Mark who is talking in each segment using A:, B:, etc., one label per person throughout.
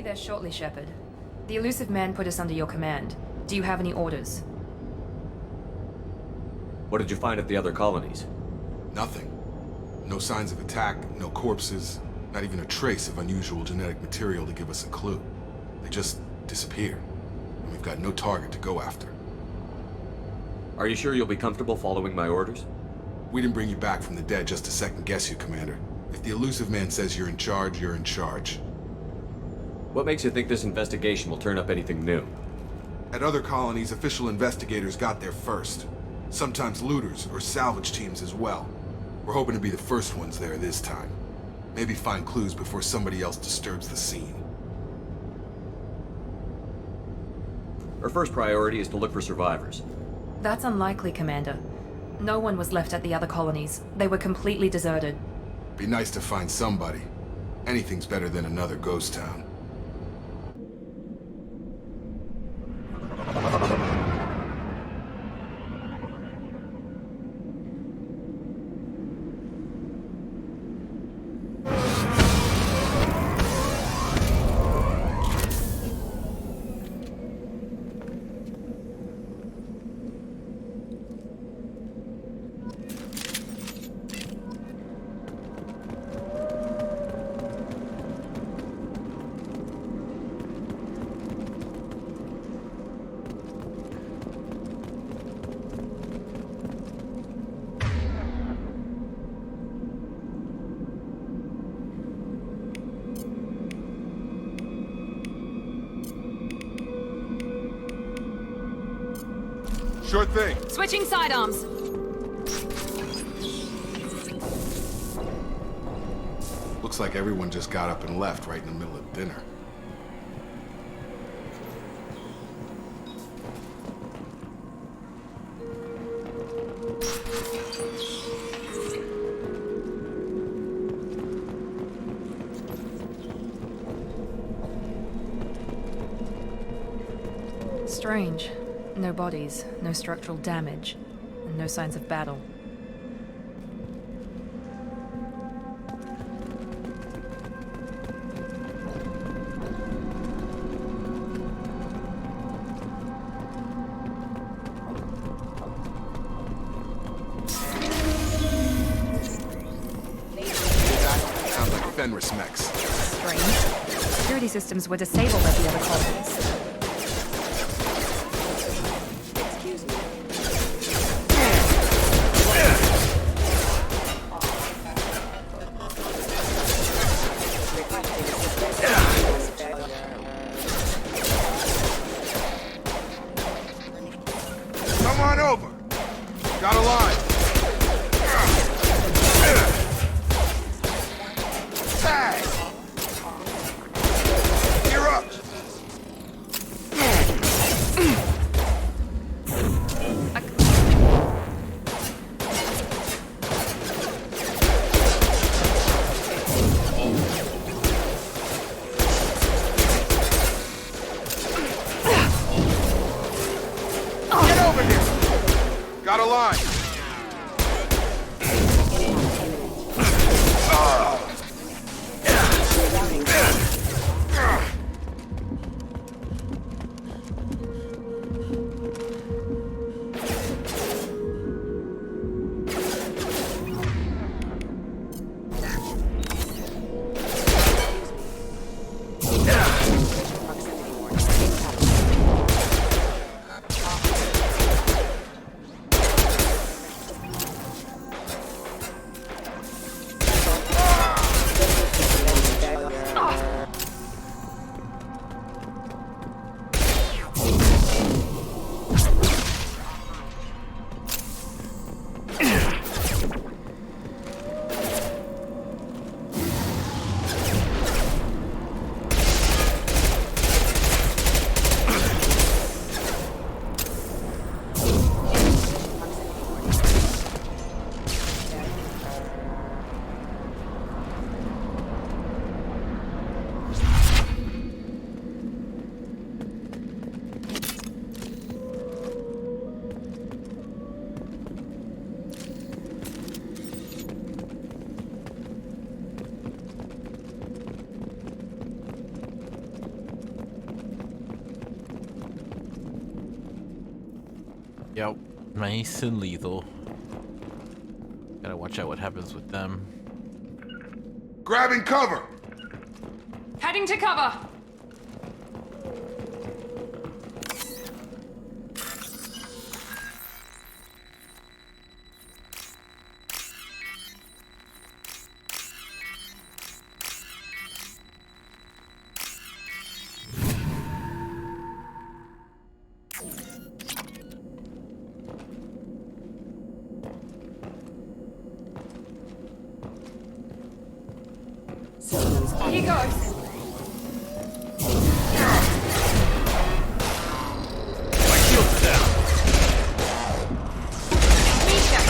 A: be there shortly, Shepard. The elusive man put us under your command. Do you have any orders?
B: What did you find at the other colonies?
C: Nothing. No signs of attack, no corpses, not even a trace of unusual genetic material to give us a clue. They just disappeared, and we've got no target to go after.
B: Are you sure you'll be comfortable following my orders?
C: We didn't bring you back from the dead just to second-guess you, Commander. If the elusive man says you're in charge, you're in charge.
B: What makes you think this investigation will turn up anything new?
C: At other colonies, official investigators got there first. Sometimes looters or salvage teams as well. We're hoping to be the first ones there this time. Maybe find clues before somebody else disturbs the scene.
B: Our first priority is to look for survivors.
A: That's unlikely, Commander. No one was left at the other colonies. They were completely deserted.
C: Be nice to find somebody. Anything's better than another ghost town. Sure thing.
A: Switching sidearms!
C: Looks like everyone just got up and left right in the middle of dinner.
A: Strange. No bodies, no structural damage, and no signs of battle.
C: Sounds like Fenris mechs.
A: Strange. Security systems were disabled at the other colonies.
C: Come on over. Got a line. Tag. You're up. Get over here. Got a line.
D: Yep. Nice and lethal. Gotta watch out what happens with them.
C: Grabbing cover!
A: Heading to cover! Here goes!
B: My shields are down.
A: Misha!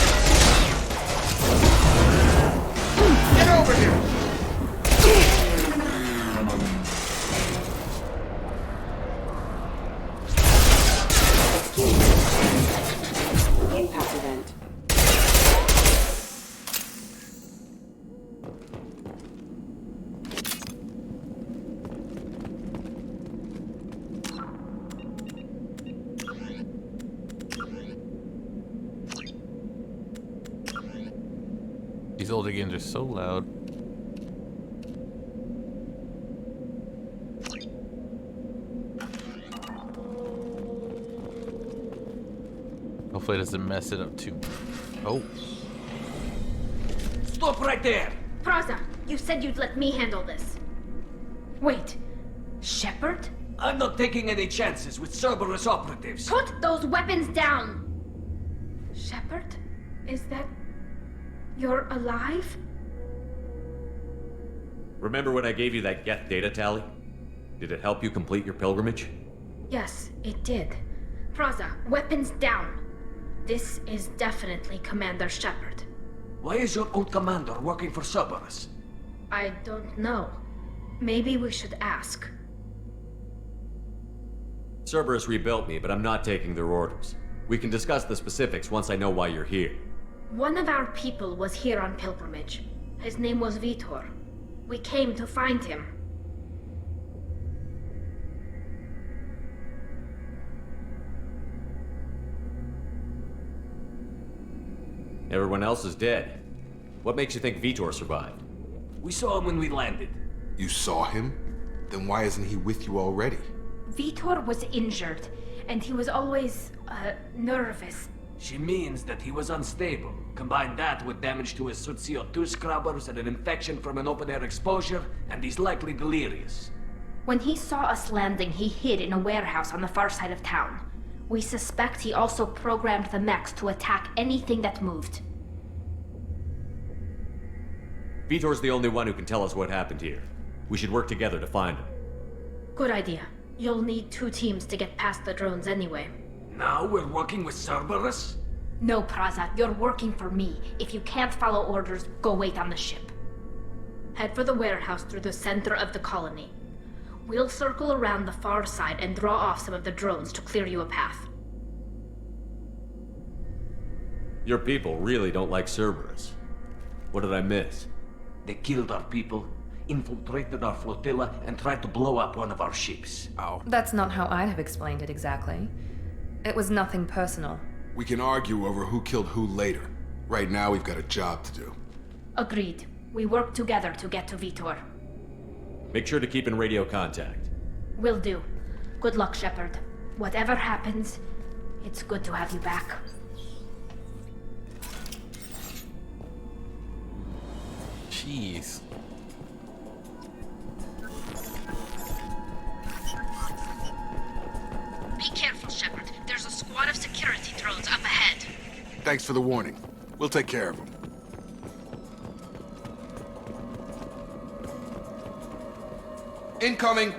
C: Get over here!
E: Impact event.
D: These old games are so loud. Hopefully it doesn't mess it up too. Oh.
F: Stop right there!
G: Praza, you said you'd let me handle this. Wait, Shepard?
F: I'm not taking any chances with Cerberus operatives.
G: Put those weapons down! Shepard? Is that... you're alive?
B: Remember when I gave you that Geth data tally? Did it help you complete your pilgrimage?
G: Yes, it did. Praza, weapons down. This is definitely Commander Shepard.
F: Why is your old commander working for Cerberus?
G: I don't know. Maybe we should ask.
B: Cerberus rebuilt me, but I'm not taking their orders. We can discuss the specifics once I know why you're here.
G: One of our people was here on pilgrimage. His name was Vitor. We came to find him.
B: Everyone else is dead. What makes you think Vitor survived?
F: We saw him when we landed.
C: You saw him? Then why isn't he with you already?
G: Vitor was injured, and he was always, nervous.
F: She means that he was unstable. Combine that with damage to his suit CO2 scrubbers and an infection from an open-air exposure, and he's likely delirious.
G: When he saw us landing, he hid in a warehouse on the far side of town. We suspect he also programmed the mechs to attack anything that moved.
B: Vitor's the only one who can tell us what happened here. We should work together to find him.
G: Good idea. You'll need 2 teams to get past the drones anyway.
F: Now we're working with Cerberus?
G: No, Praza, you're working for me. If you can't follow orders, go wait on the ship. Head for the warehouse through the center of the colony. We'll circle around the far side and draw off some of the drones to clear you a path.
B: Your people really don't like Cerberus. What did I miss?
F: They killed our people, infiltrated our flotilla, and tried to blow up one of our ships.
C: Ow.
A: That's not how I'd have explained it exactly. It was nothing personal.
C: We can argue over who killed who later. Right now, we've got a job to do.
G: Agreed. We work together to get to Vitor.
B: Make sure to keep in radio contact.
G: Will do. Good luck, Shepard. Whatever happens, it's good to have you back.
D: Jeez.
G: Be careful, Shepard. There's a squad of security drones up ahead.
C: Thanks for the warning. We'll take care of them. Incoming!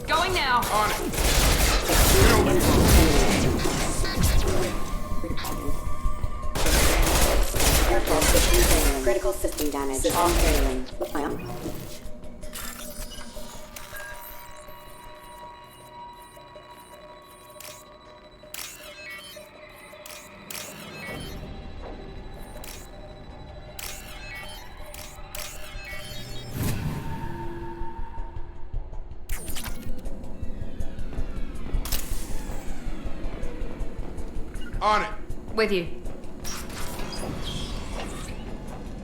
A: Going now!
C: On it! Get over here.
E: Aircraft system failing. Critical system damage. System failing.
C: On it.
A: With you.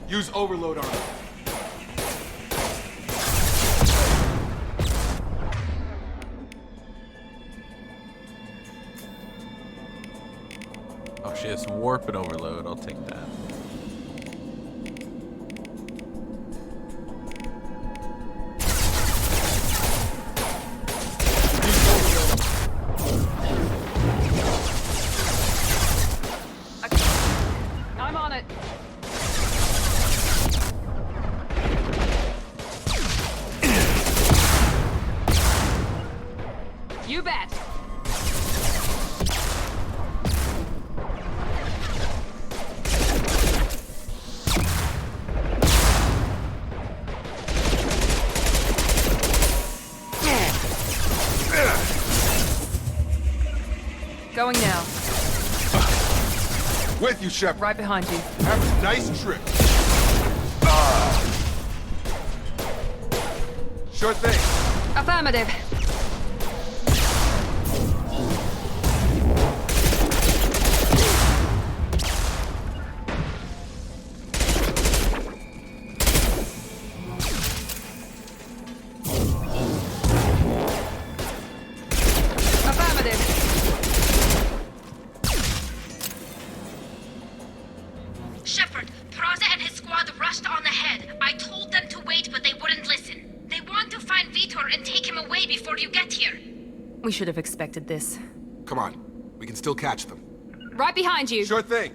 C: Use overload on it.
D: Oh, she has warp and overload. I'll take that.
A: I'm on it. You bet. Going now.
C: With you, Shepard.
A: Right behind you.
C: Have a nice trip. Sure thing.
A: Affirmative.
G: Shepard, Praza and his squad rushed on ahead. I told them to wait, but they wouldn't listen. They want to find Vitor and take him away before you get here.
A: We should have expected this.
C: Come on. We can still catch them.
A: Right behind you.
C: Sure thing.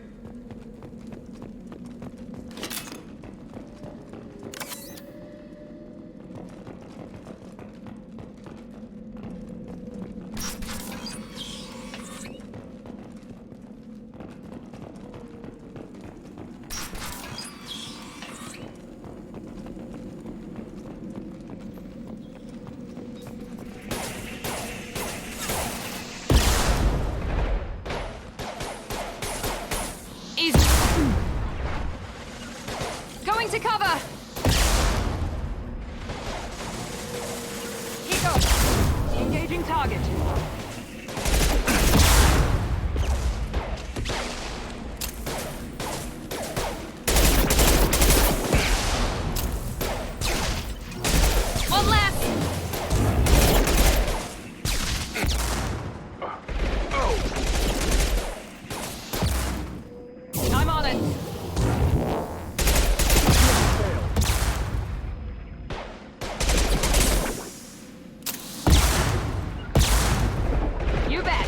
A: Easy. Going to cover. Keep going. Engaging target. One left. I'm on it. You bet.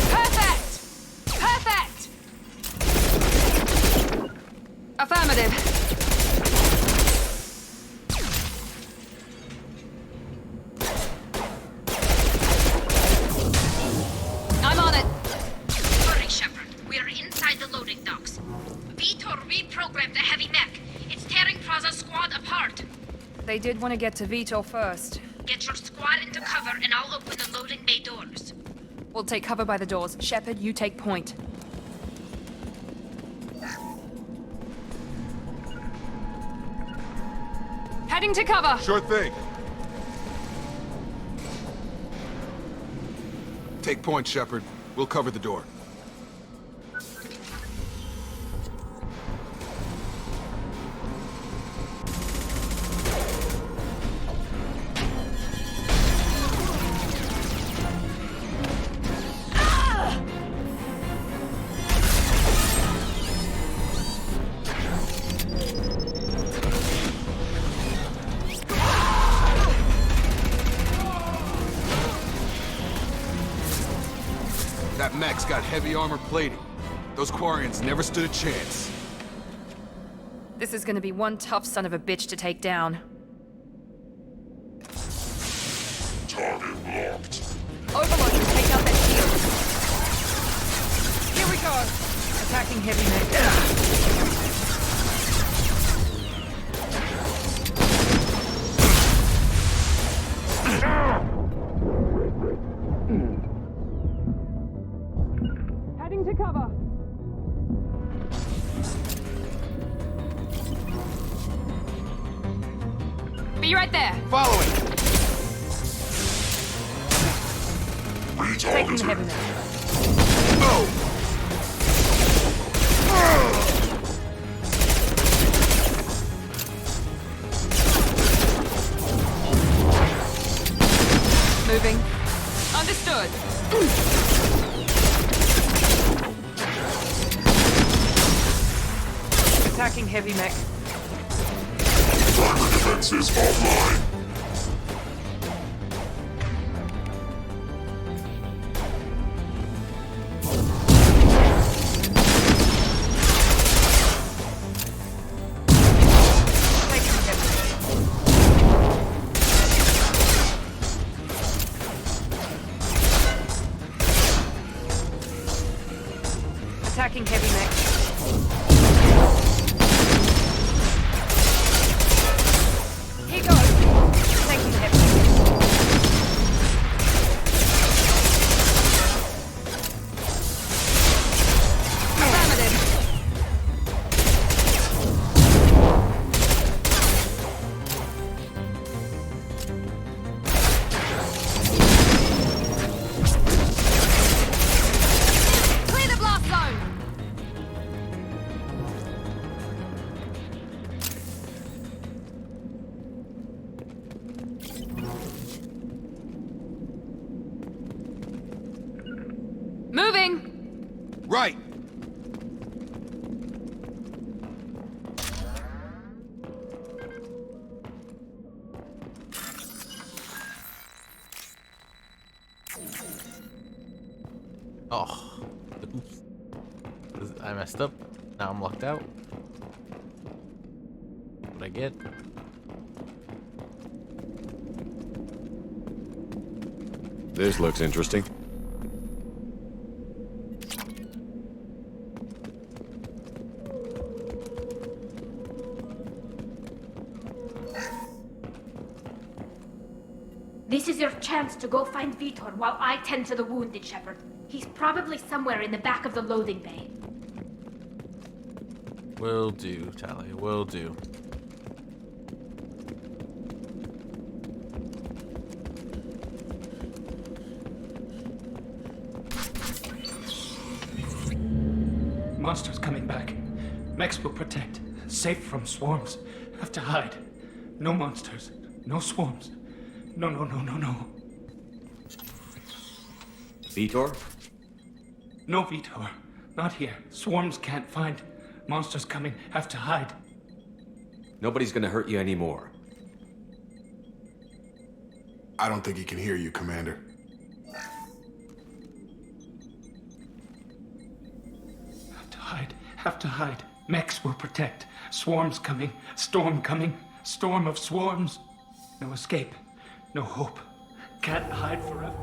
A: Perfect. Perfect. Affirmative. I'm on it.
G: Hurry, Shepard. We are inside the loading docks. Vitor reprogrammed the heavy mech. It's tearing Praza's squad apart.
A: They did want to get to Vitor first.
G: Get your squad into cover and I'll open the loading bay doors.
A: We'll take cover by the doors. Shepard, you take point. Heading to cover.
C: Sure thing. Take point, Shepard. We'll cover the door. That mech's got heavy armor plating. Those Quarians never stood a chance.
A: This is gonna be one tough son of a bitch to take down.
H: Target locked.
A: Overlord can take out that shield. Here we go. Attacking heavy mech. Heading to cover. Be right there.
C: Following!
A: Taking the heavy mech. Attacking heavy mech.
H: Cyber defenses offline.
A: Attacking heavy mech. Here goes. Taking the heavy. Hammered him. Clear the blast zone. Moving!
C: Right!
D: Oh. Oops. I messed up. Now I'm locked out. What'd I get?
B: This looks interesting.
G: This is your chance to go find Vitor while I tend to the wounded, Shepard. He's probably somewhere in the back of the loading bay.
D: Will do, Tally. Will do.
F: Monsters coming back. Mechs will protect. Safe from swarms. Have to hide. No monsters. No swarms. No.
B: Vitor?
F: No Vitor. Not here. Swarms can't find. Monsters coming. Have to hide.
B: Nobody's gonna hurt you anymore.
C: I don't think he can hear you, Commander.
F: Have to hide. Have to hide. Mechs will protect. Swarms coming. Storm coming. Storm of swarms. No escape. No hope. Can't hide forever.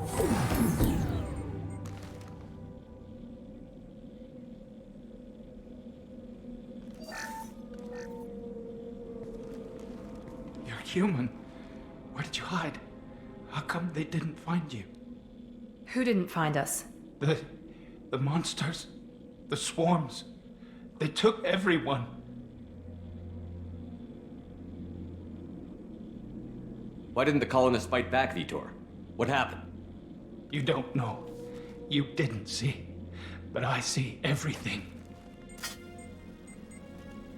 F: You're human. Where did you hide? How come they didn't find you?
A: Who didn't find us?
F: The monsters. The swarms. They took everyone.
B: Why didn't the colonists fight back, Vitor? What happened?
F: You don't know. You didn't see. But I see everything.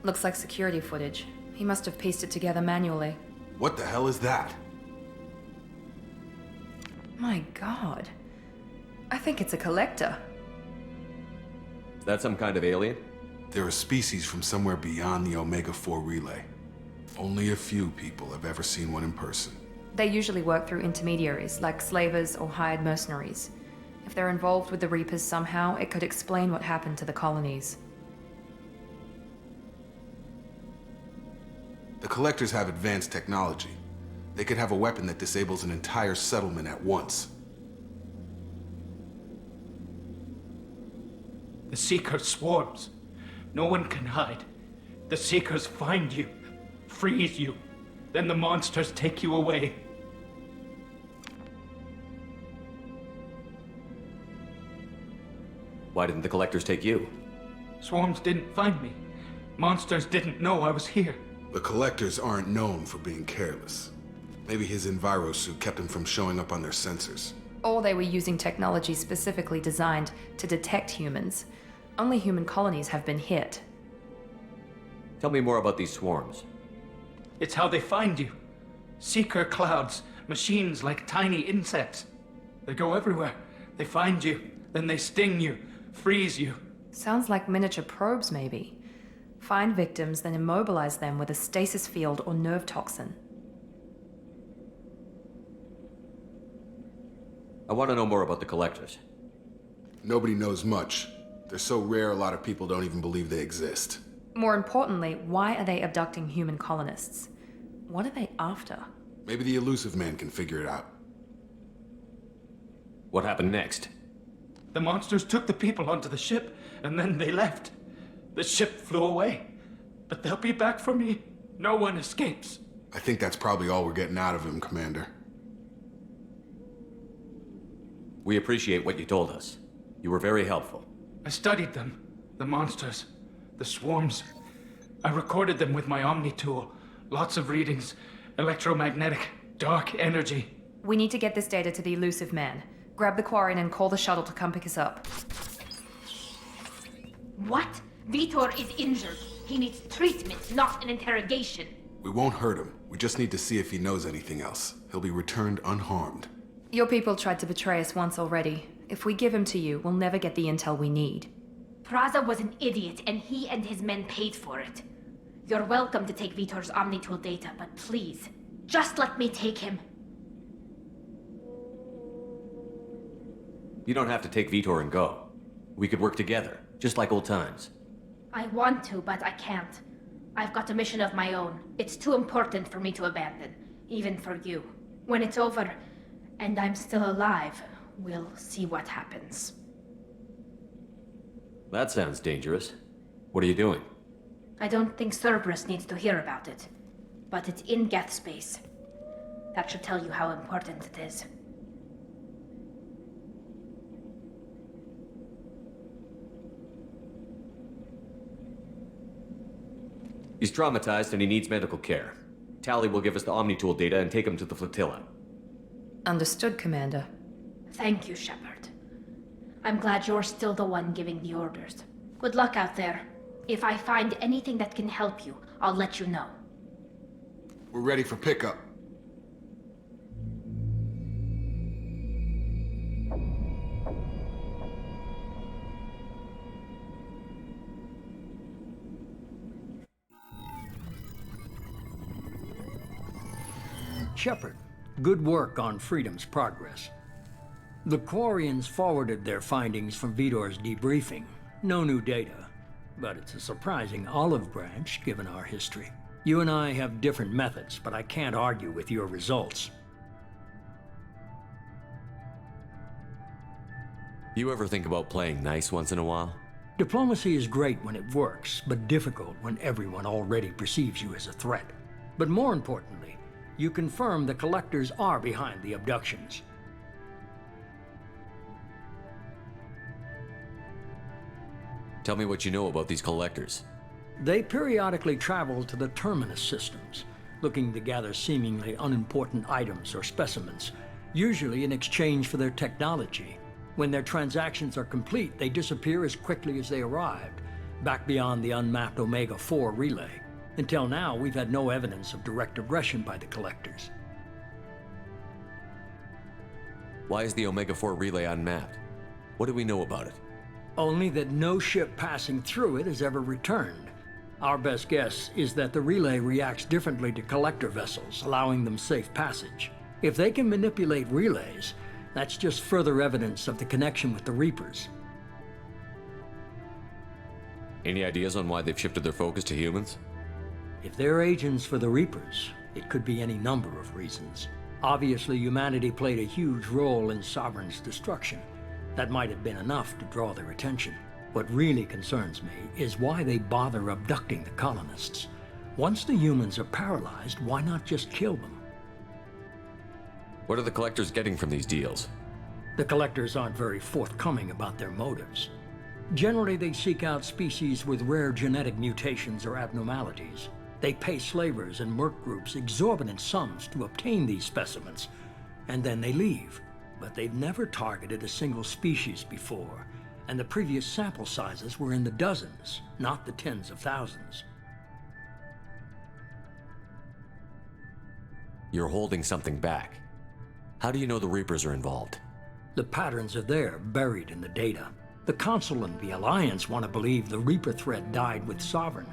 A: Looks like security footage. He must have pieced it together manually.
C: What the hell is that?
A: My god. I think it's a collector.
B: Is that some kind of alien?
C: They're a species from somewhere beyond the Omega-4 relay. Only a few people have ever seen one in person.
A: They usually work through intermediaries, like slavers or hired mercenaries. If they're involved with the Reapers somehow, it could explain what happened to the colonies.
C: The Collectors have advanced technology. They could have a weapon that disables an entire settlement at once.
F: The Seeker swarms. No one can hide. The Seekers find you, freeze you. Then the monsters take you away.
B: Why didn't the collectors take you?
F: Swarms didn't find me. Monsters didn't know I was here.
C: The Collectors aren't known for being careless. Maybe his envirosuit kept him from showing up on their sensors.
A: Or they were using technology specifically designed to detect humans. Only human colonies have been hit.
B: Tell me more about these swarms.
F: It's how they find you. Seeker clouds, machines like tiny insects. They go everywhere. They find you, then they sting you, freeze you.
A: Sounds like miniature probes, maybe. Find victims, then immobilize them with a stasis field or nerve toxin.
B: I want to know more about the collectors.
C: Nobody knows much. They're so rare, a lot of people don't even believe they exist.
A: More importantly, why are they abducting human colonists? What are they after?
C: Maybe the elusive man can figure it out.
B: What happened next?
F: The monsters took the people onto the ship, and then they left. The ship flew away. But they'll be back for me. No one escapes.
C: I think that's probably all we're getting out of him, Commander.
B: We appreciate what you told us. You were very helpful.
F: I studied them. The monsters. The swarms. I recorded them with my Omni tool. Lots of readings. Electromagnetic. Dark energy.
A: We need to get this data to the elusive man. Grab the Quarian and call the shuttle to come pick us up.
G: What? Vitor is injured. He needs treatment, not an interrogation.
C: We won't hurt him. We just need to see if he knows anything else. He'll be returned unharmed.
A: Your people tried to betray us once already. If we give him to you, we'll never get the intel we need.
G: Praza was an idiot, and he and his men paid for it. You're welcome to take Vitor's Omnitool data, but please, just let me take him.
B: You don't have to take Vitor and go. We could work together, just like old times.
G: I want to, but I can't. I've got a mission of my own. It's too important for me to abandon, even for you. When it's over, and I'm still alive, we'll see what happens.
B: That sounds dangerous. What are you doing?
G: I don't think Cerberus needs to hear about it, but it's in Geth space. That should tell you how important it is.
B: He's traumatized and he needs medical care. Tally will give us the Omnitool data and take him to the flotilla.
A: Understood, Commander.
G: Thank you, Shepard. I'm glad you're still the one giving the orders. Good luck out there. If I find anything that can help you, I'll let you know.
C: We're ready for pickup.
I: Shepard, good work on Freedom's progress. The Quarians forwarded their findings from Vitor's debriefing. No new data, but it's a surprising olive branch given our history. You and I have different methods, but I can't argue with your results.
B: You ever think about playing nice once in a while?
I: Diplomacy is great when it works, but difficult when everyone already perceives you as a threat. But more importantly, you confirm the Collectors are behind the abductions.
B: Tell me what you know about these Collectors.
I: They periodically travel to the Terminus systems, looking to gather seemingly unimportant items or specimens, usually in exchange for their technology. When their transactions are complete, they disappear as quickly as they arrived, back beyond the unmapped Omega-4 relay. Until now, we've had no evidence of direct aggression by the Collectors.
B: Why is the Omega-4 relay unmapped? What do we know about it?
I: Only that no ship passing through it has ever returned. Our best guess is that the relay reacts differently to Collector vessels, allowing them safe passage. If they can manipulate relays, that's just further evidence of the connection with the Reapers.
B: Any ideas on why they've shifted their focus to humans?
I: If they're agents for the Reapers, it could be any number of reasons. Obviously, humanity played a huge role in Sovereign's destruction. That might have been enough to draw their attention. What really concerns me is why they bother abducting the colonists. Once the humans are paralyzed, why not just kill them?
B: What are the Collectors getting from these deals?
I: The Collectors aren't very forthcoming about their motives. Generally, they seek out species with rare genetic mutations or abnormalities. They pay slavers and merc groups exorbitant sums to obtain these specimens, and then they leave. But they've never targeted a single species before, and the previous sample sizes were in the dozens, not the tens of thousands.
B: You're holding something back. How do you know the Reapers are involved?
I: The patterns are there, buried in the data. The Council and the Alliance want to believe the Reaper threat died with Sovereign,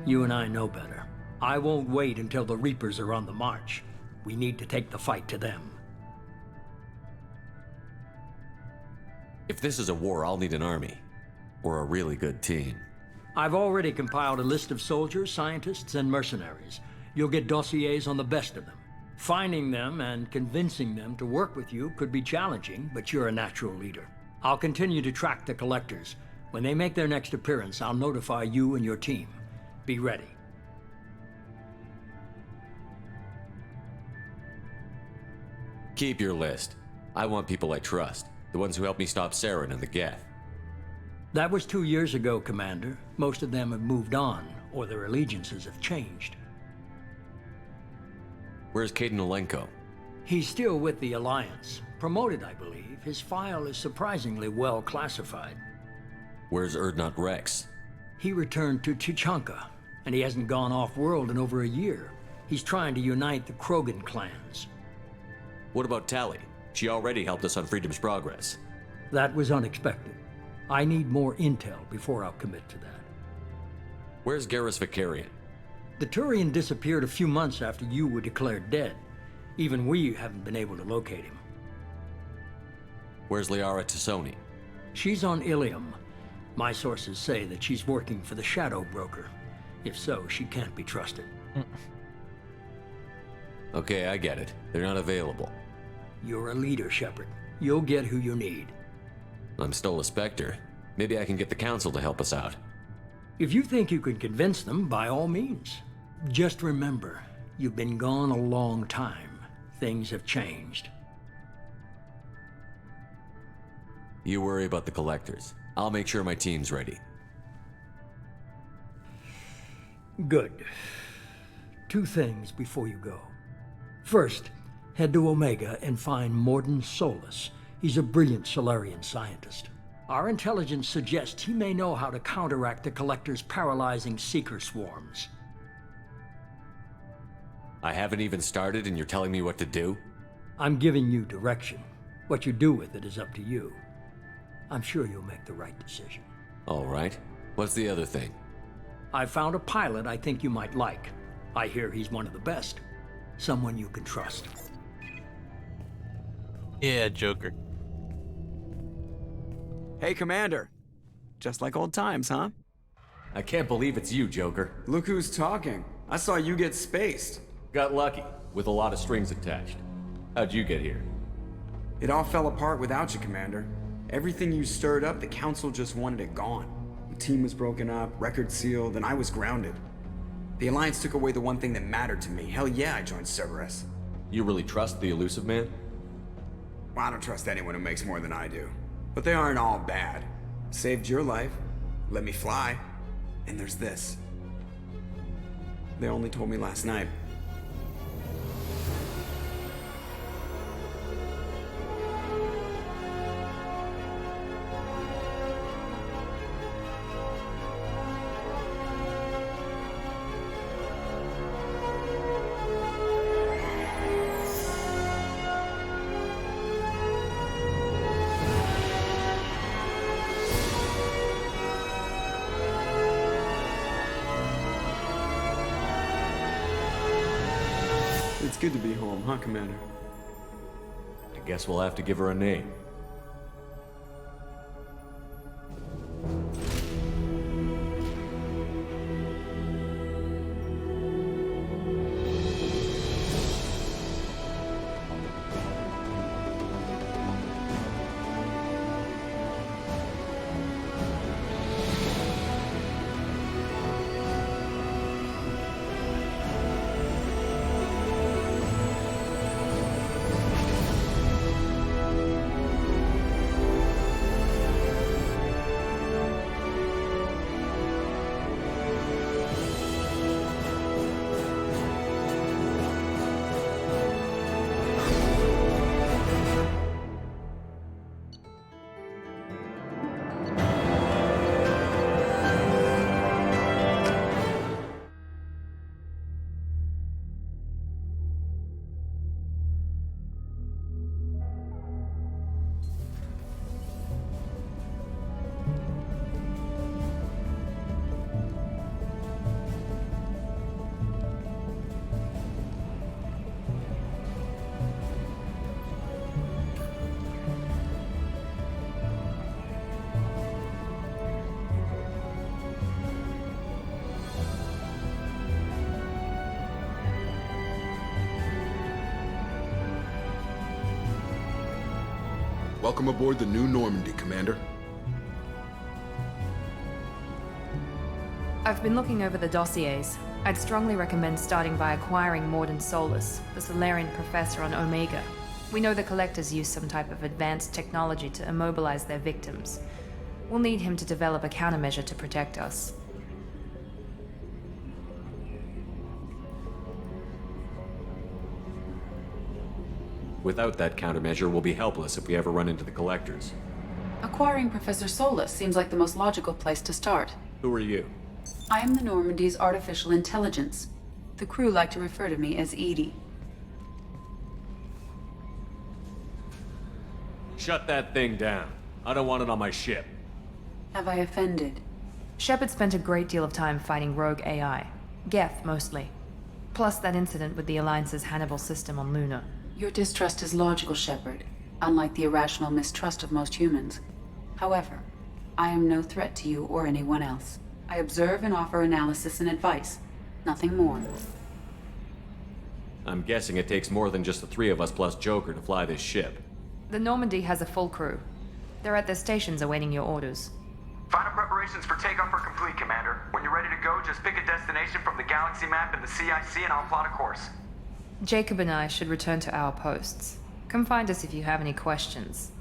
I: You and I know better. I won't wait until the Reapers are on the march. We need to take the fight to them.
B: If this is a war, I'll need an army. Or a really good team.
I: I've already compiled a list of soldiers, scientists, and mercenaries. You'll get dossiers on the best of them. Finding them and convincing them to work with you could be challenging, but you're a natural leader. I'll continue to track the collectors. When they make their next appearance, I'll notify you and your team. Be ready.
B: Keep your list. I want people I trust. The ones who helped me stop Saren and the Geth.
I: That was 2 years ago, Commander. Most of them have moved on, or their allegiances have changed.
B: Where's Caden Olenko?
I: He's still with the Alliance. Promoted, I believe. His file is surprisingly well classified.
B: Where's Erdnot Rex?
I: He returned to Chichanka, and he hasn't gone off-world in over a year. He's trying to unite the Krogan clans.
B: What about Tali? She already helped us on Freedom's Progress.
I: That was unexpected. I need more intel before I'll commit to that.
B: Where's Garrus Vicarian?
I: The Turian disappeared a few months after you were declared dead. Even we haven't been able to locate him.
B: Where's Liara Tassoni?
I: She's on Ilium. My sources say that she's working for the Shadow Broker. If so, she can't be trusted.
B: Okay, I get it. They're not available.
I: You're a leader, Shepard. You'll get who you need.
B: I'm still a Spectre. Maybe I can get the Council to help us out.
I: If you think you can convince them, by all means. Just remember, you've been gone a long time. Things have changed.
B: You worry about the Collectors. I'll make sure my team's ready.
I: Good. 2 things before you go. First, head to Omega and find Morden Solus. He's a brilliant Solarian scientist. Our intelligence suggests he may know how to counteract the Collector's paralyzing Seeker swarms.
B: I haven't even started and you're telling me what to do?
I: I'm giving you direction. What you do with it is up to you. I'm sure you'll make the right decision.
B: All right. What's the other thing?
I: I found a pilot I think you might like. I hear he's one of the best. Someone you can trust.
D: Yeah, Joker.
J: Hey, Commander. Just like old times, huh?
B: I can't believe it's you, Joker.
J: Look who's talking. I saw you get spaced.
B: Got lucky, with a lot of strings attached. How'd you get here?
J: It all fell apart without you, Commander. Everything you stirred up, the Council just wanted it gone. The team was broken up, record sealed, and I was grounded. The Alliance took away the one thing that mattered to me. Hell yeah, I joined Cerberus.
B: You really trust the Elusive Man?
J: Well, I don't trust anyone who makes more than I do. But they aren't all bad. Saved your life, let me fly, and there's this. They only told me last night. It's good to be home, huh, Commander?
B: I guess we'll have to give her a name.
C: Welcome aboard the new Normandy, Commander.
A: I've been looking over the dossiers. I'd strongly recommend starting by acquiring Morden Solus, the Solarian professor on Omega. We know the Collectors use some type of advanced technology to immobilize their victims. We'll need him to develop a countermeasure to protect us.
B: Without that countermeasure, we'll be helpless if we ever run into the Collectors.
K: Acquiring Professor Solus seems like the most logical place to start.
B: Who are you?
K: I am the Normandy's artificial intelligence. The crew like to refer to me as Edie.
B: Shut that thing down. I don't want it on my ship.
K: Have I offended?
A: Shepard spent a great deal of time fighting rogue AI. Geth, mostly. Plus that incident with the Alliance's Hannibal system on Luna.
K: Your distrust is logical, Shepard, unlike the irrational mistrust of most humans. However, I am no threat to you or anyone else. I observe and offer analysis and advice. Nothing more.
B: I'm guessing it takes more than just the three of us plus Joker to fly this ship.
A: The Normandy has a full crew. They're at their stations awaiting your orders.
L: Final preparations for takeoff are complete, Commander. When you're ready to go, just pick a destination from the galaxy map in the CIC and I'll plot a course.
A: Jacob and I should return to our posts. Come find us if you have any questions.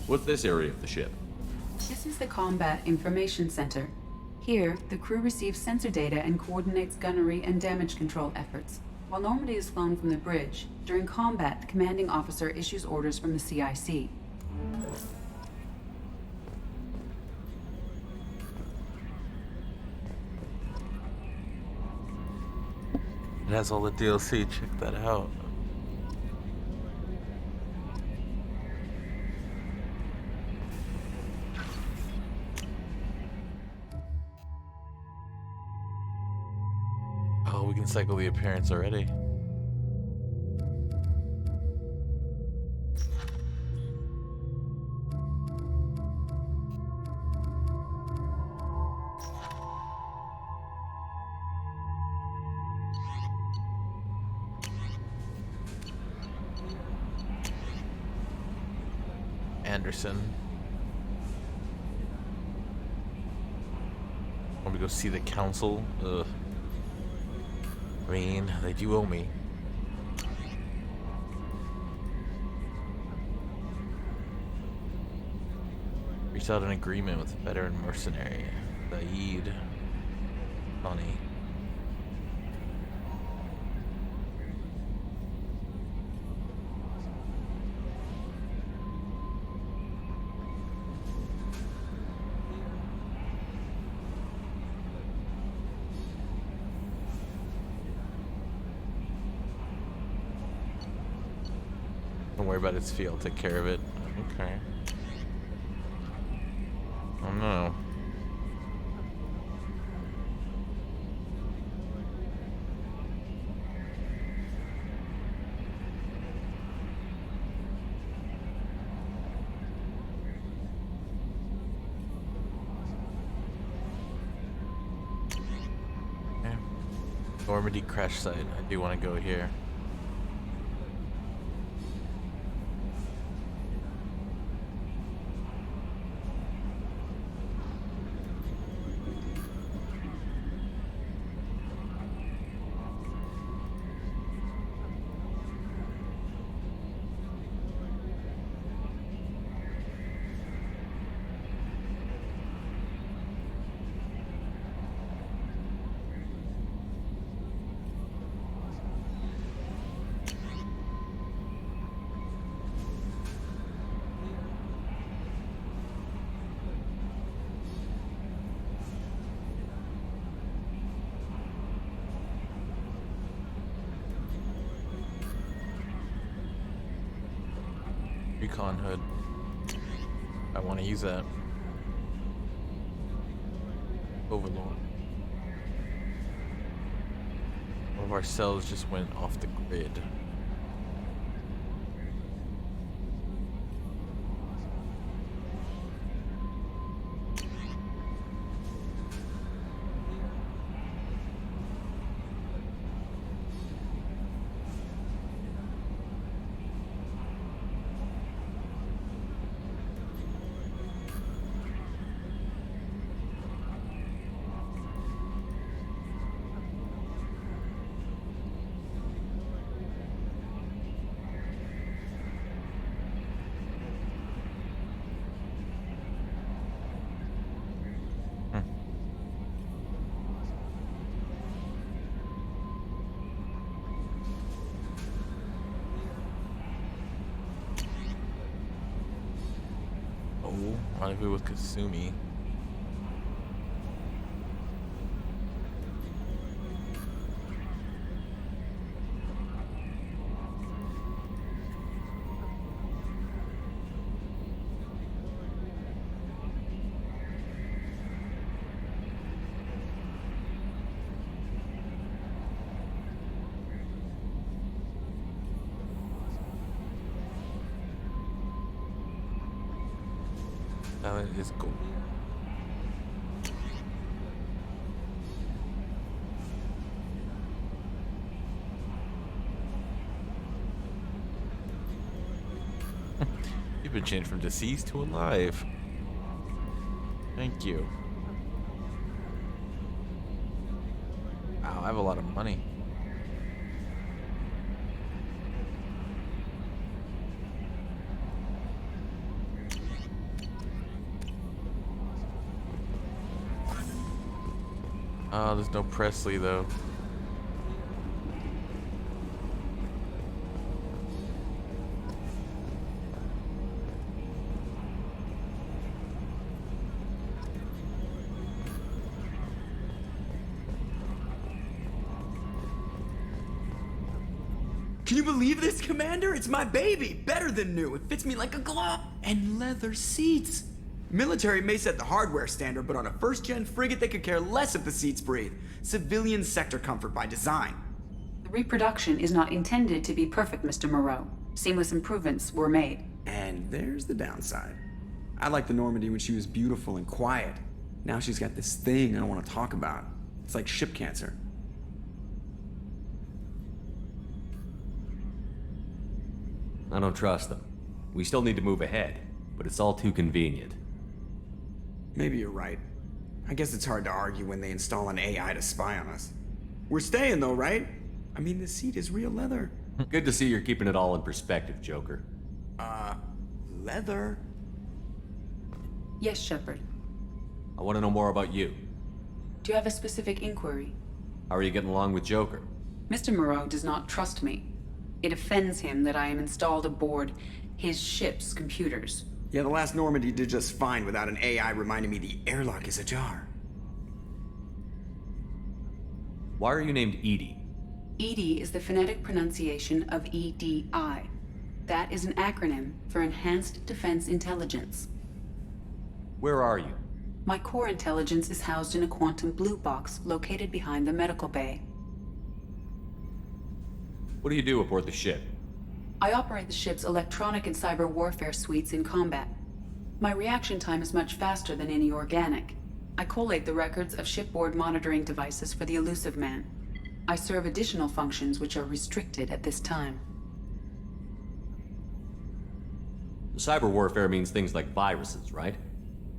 B: What's this area of the ship?
K: This is the Combat Information Center. Here, the crew receives sensor data and coordinates gunnery and damage control efforts. While Normandy is flown from the bridge, during combat, the commanding officer issues orders from the CIC.
D: It has all the DLC, check that out. Oh, we can cycle the appearance already. Anderson. Want to go see the council? Ugh. I mean, they do owe me. Reached out an agreement with a veteran mercenary, Saeed. Funny. Don't worry about its fee, I'll take care of it. Okay. Oh no. Okay. Normandy crash site. I do want to go here. Recon hood. I want to use that. Overlord. One of our cells just went off the grid. Rendezvous with Kasumi. That is cool. You've been changed from deceased to alive. Thank you. Wow, I have a lot of money. Oh, there's no Presley though.
J: Can you believe this, Commander? It's my baby! Better than new. It fits me like a glove. And leather seats. Military may set the hardware standard, but on a first-gen frigate, they could care less if the seats breathe. Civilian sector comfort by design.
K: The reproduction is not intended to be perfect, Mr. Moreau. Seamless improvements were made.
J: And there's the downside. I liked the Normandy when she was beautiful and quiet. Now she's got this thing I don't want to talk about. It's like ship cancer.
B: I don't trust them. We still need to move ahead, but it's all too convenient.
J: Maybe you're right. I guess it's hard to argue when they install an AI to spy on us. We're staying though, right? I mean, the seat is real leather.
B: Good to see you're keeping it all in perspective, Joker.
J: Leather?
K: Yes, Shepard.
B: I want to know more about you.
K: Do you have a specific inquiry?
B: How are you getting along with Joker?
K: Mr. Moreau does not trust me. It offends him that I am installed aboard his ship's computers.
J: Yeah, the last Normandy did just fine without an AI reminding me the airlock is ajar.
B: Why are you named Edie?
K: EDI is the phonetic pronunciation of EDI. That is an acronym for Enhanced Defense Intelligence.
B: Where are you?
K: My core intelligence is housed in a quantum blue box located behind the medical bay.
B: What do you do aboard the ship?
K: I operate the ship's electronic and cyber warfare suites in combat. My reaction time is much faster than any organic. I collate the records of shipboard monitoring devices for the Elusive Man. I serve additional functions which are restricted at this time.
B: Cyber warfare means things like viruses, right?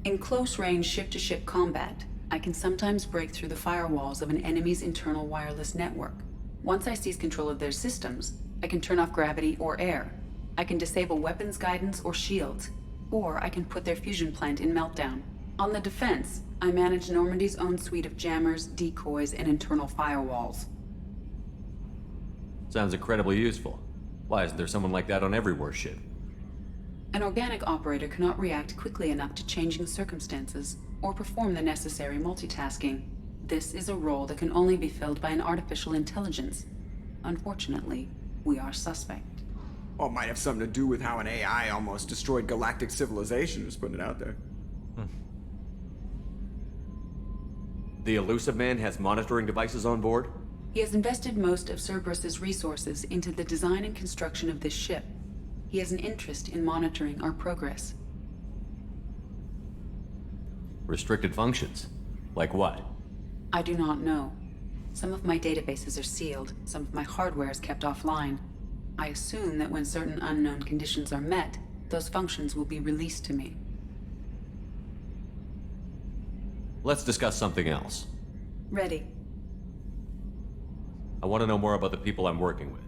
K: In close-range ship-to-ship combat, I can sometimes break through the firewalls of an enemy's internal wireless network. Once I seize control of their systems, I can turn off gravity or air. I can disable weapons guidance or shields, or I can put their fusion plant in meltdown. On the defense, I manage Normandy's own suite of jammers, decoys, and internal firewalls.
B: Sounds incredibly useful. Why isn't there someone like that on every warship?
K: An organic operator cannot react quickly enough to changing circumstances or perform the necessary multitasking. This is a role that can only be filled by an artificial intelligence. Unfortunately, we are suspect.
J: Well, it might have something to do with how an AI almost destroyed galactic civilization, just putting it out there.
B: The Elusive Man has monitoring devices on board?
K: He has invested most of Cerberus's resources into the design and construction of this ship. He has an interest in monitoring our progress.
B: Restricted functions? Like what?
K: I do not know. Some of my databases are sealed, some of my hardware is kept offline. I assume that when certain unknown conditions are met, those functions will be released to me.
B: Let's discuss something else.
K: Ready.
B: I want to know more about the people I'm working with.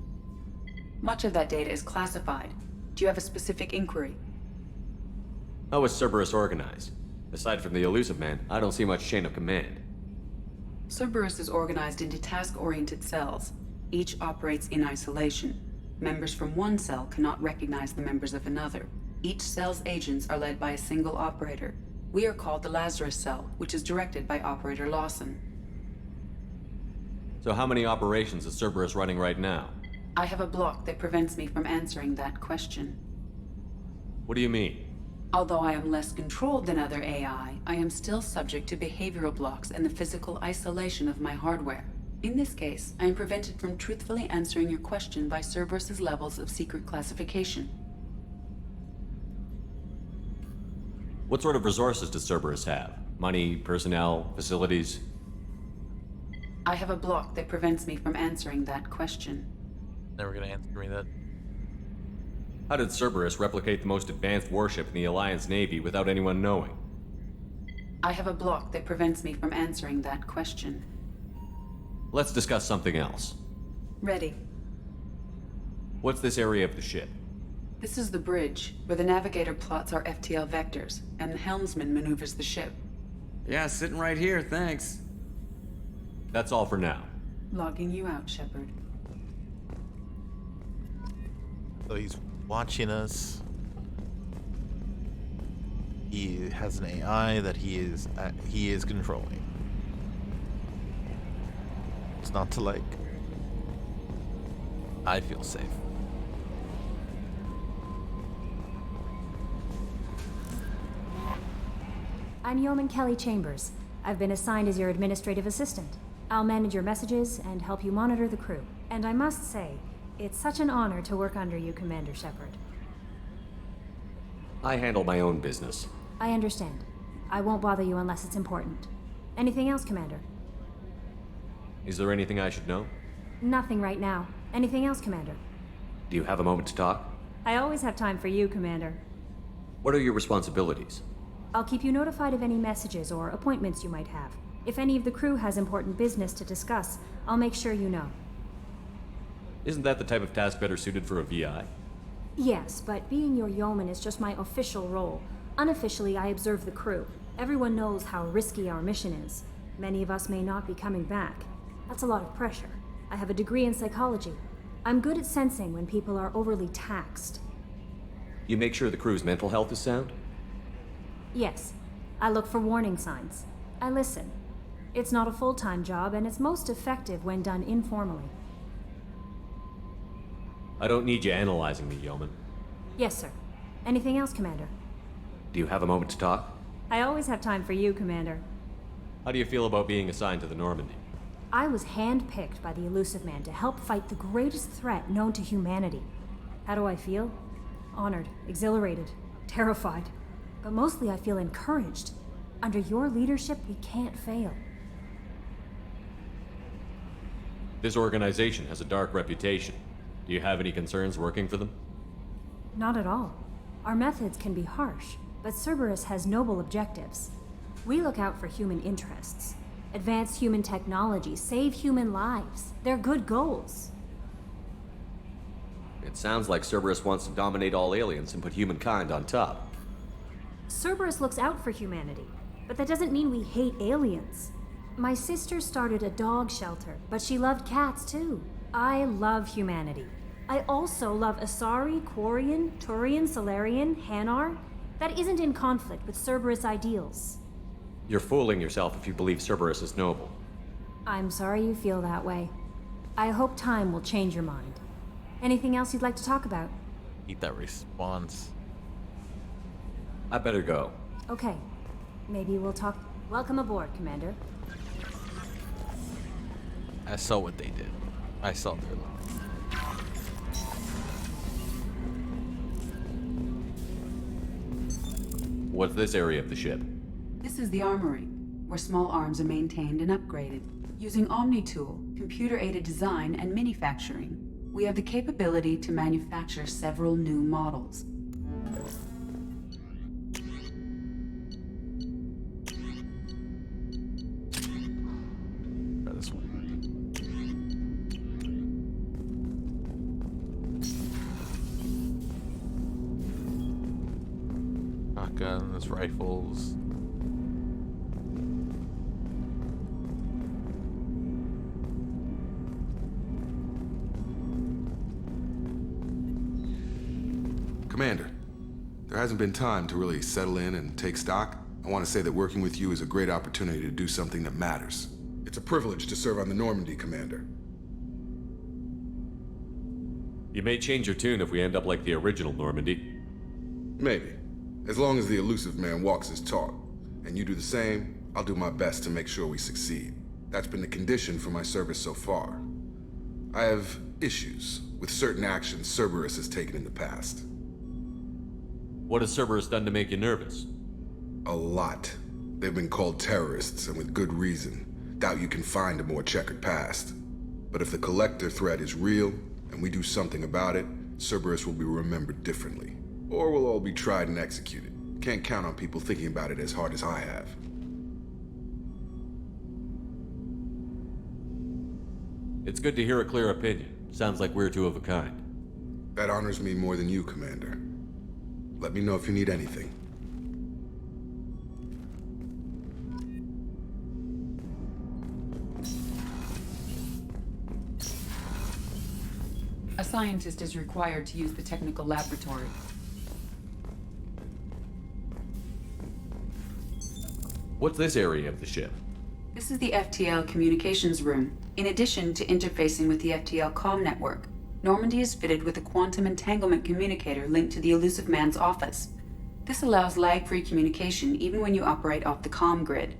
K: Much of that data is classified. Do you have a specific inquiry?
B: How is Cerberus organized? Aside from the Elusive Man, I don't see much chain of command.
K: Cerberus is organized into task-oriented cells. Each operates in isolation. Members from one cell cannot recognize the members of another. Each cell's agents are led by a single operator. We are called the Lazarus Cell, which is directed by Operator Lawson.
B: So how many operations is Cerberus running right now?
K: I have a block that prevents me from answering that question.
B: What do you mean?
K: Although I am less controlled than other AI, I am still subject to behavioral blocks and the physical isolation of my hardware. In this case, I am prevented from truthfully answering your question by Cerberus's levels of secret classification.
B: What sort of resources does Cerberus have? Money, personnel, facilities?
K: I have a block that prevents me from answering that question.
D: Never gonna answer me that.
B: How did Cerberus replicate the most advanced warship in the Alliance Navy without anyone knowing?
K: I have a block that prevents me from answering that question.
B: Let's discuss something else.
K: Ready.
B: What's this area of the ship?
K: This is the bridge, where the navigator plots our FTL vectors, and the helmsman maneuvers the ship.
J: Yeah, sitting right here, thanks.
B: That's all for now.
K: Logging you out, Shepard.
D: So he's watching us. He has an AI that he is controlling. It's not to like. I feel safe.
M: I'm Yeoman Kelly Chambers. I've been assigned as your administrative assistant. I'll manage your messages and help you monitor the crew. And I must say, it's such an honor to work under you, Commander Shepard.
B: I handle my own business.
M: I understand. I won't bother you unless it's important. Anything else, Commander?
B: Is there anything I should know?
M: Nothing right now. Anything else, Commander?
B: Do you have a moment to talk?
M: I always have time for you, Commander.
B: What are your responsibilities?
M: I'll keep you notified of any messages or appointments you might have. If any of the crew has important business to discuss, I'll make sure you know.
B: Isn't that the type of task better suited for a VI?
M: Yes, but being your yeoman is just my official role. Unofficially, I observe the crew. Everyone knows how risky our mission is. Many of us may not be coming back. That's a lot of pressure. I have a degree in psychology. I'm good at sensing when people are overly taxed.
B: You make sure the crew's mental health is sound?
M: Yes. I look for warning signs. I listen. It's not a full-time job, and it's most effective when done informally.
B: I don't need you analyzing me, Yeoman.
M: Yes, sir. Anything else, Commander?
B: Do you have a moment to talk?
M: I always have time for you, Commander.
B: How do you feel about being assigned to the Normandy?
M: I was handpicked by the Elusive Man to help fight the greatest threat known to humanity. How do I feel? Honored, exhilarated, terrified. But mostly I feel encouraged. Under your leadership, we can't fail.
B: This organization has a dark reputation. Do you have any concerns working for them?
M: Not at all. Our methods can be harsh, but Cerberus has noble objectives. We look out for human interests. Advance human technology, save human lives. They're good goals.
B: It sounds like Cerberus wants to dominate all aliens and put humankind on top.
M: Cerberus looks out for humanity, but that doesn't mean we hate aliens. My sister started a dog shelter, but she loved cats too. I love humanity. I also love Asari, Quarian, Turian, Solarian, Hanar. That isn't in conflict with Cerberus ideals.
B: You're fooling yourself if you believe Cerberus is noble.
M: I'm sorry you feel that way. I hope time will change your mind. Anything else you'd like to talk about?
D: Need that response.
B: I better go.
M: Okay. Maybe we'll talk. Welcome aboard, Commander.
D: I saw what they did. I saw their love.
B: What's this area of the ship?
K: This is the armory, where small arms are maintained and upgraded. Using Omni-Tool, computer-aided design, and manufacturing, we have the capability to manufacture several new models.
D: Try this one. Shotguns, rifles.
C: Commander, there hasn't been time to really settle in and take stock. I want to say that working with you is a great opportunity to do something that matters. It's a privilege to serve on the Normandy, Commander.
B: You may change your tune if we end up like the original Normandy.
C: Maybe. As long as the elusive man walks his talk, and you do the same, I'll do my best to make sure we succeed. That's been the condition for my service so far. I have issues with certain actions Cerberus has taken in the past.
B: What has Cerberus done to make you nervous?
C: A lot. They've been called terrorists, and with good reason. Doubt you can find a more checkered past. But if the Collector threat is real, and we do something about it, Cerberus will be remembered differently. Or we'll all be tried and executed. Can't count on people thinking about it as hard as I have.
B: It's good to hear a clear opinion. Sounds like we're two of a kind.
C: That honors me more than you, Commander. Let me know if you need anything.
K: A scientist is required to use the technical laboratory.
B: What's this area of the ship?
K: This is the FTL communications room. In addition to interfacing with the FTL comm network, Normandy is fitted with a quantum entanglement communicator linked to the elusive man's office. This allows lag-free communication even when you operate off the comm grid.